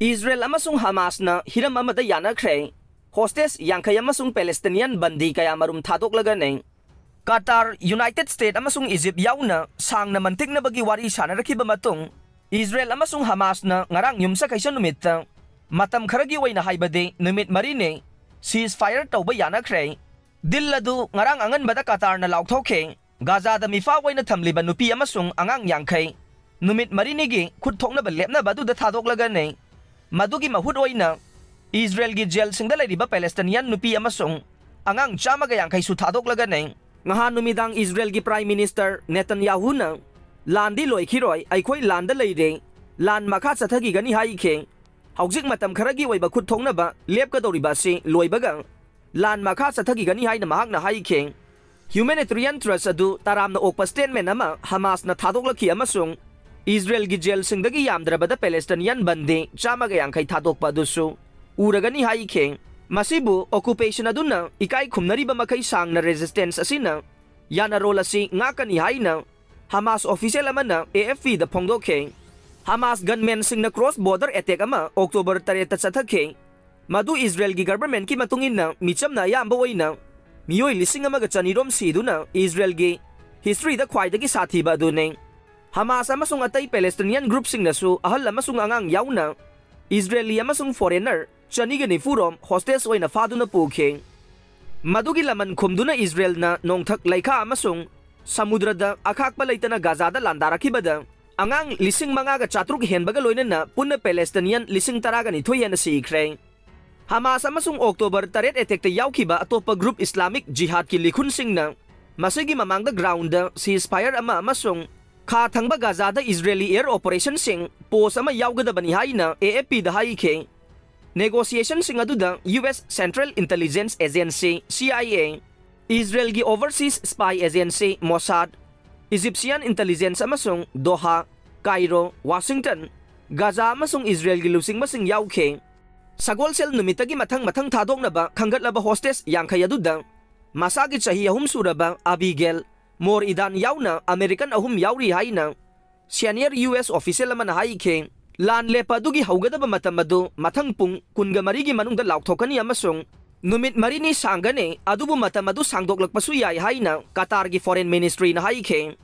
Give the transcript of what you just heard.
Israel amasung Hamas na hiram amada yanakre hostage yankay amasung Palestinian bandi kaya marum thadok ne Qatar, United States amasung Egypt yauna sang na mantik na bagiwari sana rakiba matong Israel amasung Hamas na ngarang yumsa kaysa numit matam kharagi way na haibade numit marine ceasefire tawba yanakre dilladu ngarang angan bada Qatar na laukthokhe Gaza da mifaway na thamliban nupi amasung angang yankay numit marine gi khudthok na balep na badu da thadok ne Madugi mahud na Israel gi jail singda lariba Palestinian nupi amasung angang chama ga yankay su thadok ne ngaha numidang Israel gi Prime Minister Netanyahu na landi loi khiroi aikhoi landa leire lan makha chathagi gani hai khe haujik matam kharagi waiba khut thongna ba lep ka doriba se loibaga lan makha chathagi gani hai na mahak na hai khe humanitarian trust adu taram na okpa statement ama Hamas na thadok lakhi amasung Israel gi jail singdagi yamdrabada Palestinian bande chama ga yankay thadok pa dusu uragani hai khe Masibu occupation aduna ikai khumnari ba makai sang na resistance asina yana rola si ngakani haina Hamas official amana AFP da phongdokhe Hamas gunmen sing na cross border attack ama October 3 ta chathakhe madu Israel gi government ki matungin na micham na yamba waina miyoi lising ama ga chanirom siduna Israel gi history da khwaidagi sathi ba dune Hamas amasung atai Palestinian group sing na su ahal amasung angang yauna Israeli amasung foreigner chanigani furom hostage oina faduna pukhe madugi laman khumduna Israel na nongthak laikha amasung samudrada akhakpa leitana Gaza da landarakibada angang lising manga ga chatruk henbaga loina na punna Palestinian lising taraga ni thoyana sikre Hamas amasung October 3 attack ta yaukiba atopa group Islamic Jihad ki likhun sing na masigi mamangda ground da ceasefire ama amasung kha thangba Gaza da Israeli air operation sing pos ama yaugada bani haina AFP da hai khe negotiation sing aduda US Central Intelligence Agency CIA Israel gi Overseas Spy Agency Mossad Egyptian Intelligence amasung Doha Cairo Washington Gaza amasung Israel gi lusing masing yaukhe sagol sel numitagi mathang thadok na ba khangat laba hostage yankhay aduda masagi chahi ahum suraba Abigail Mor idan yauna American ahum yauri haina senior US official man hai khe lan lepa dugi haugadaba matam adu mathang pung kunga marigi manungda laukthokani amasung numit marini sangane adubu matam adu sangdoklakpasu yai haina Qatar gi foreign ministry na hai khe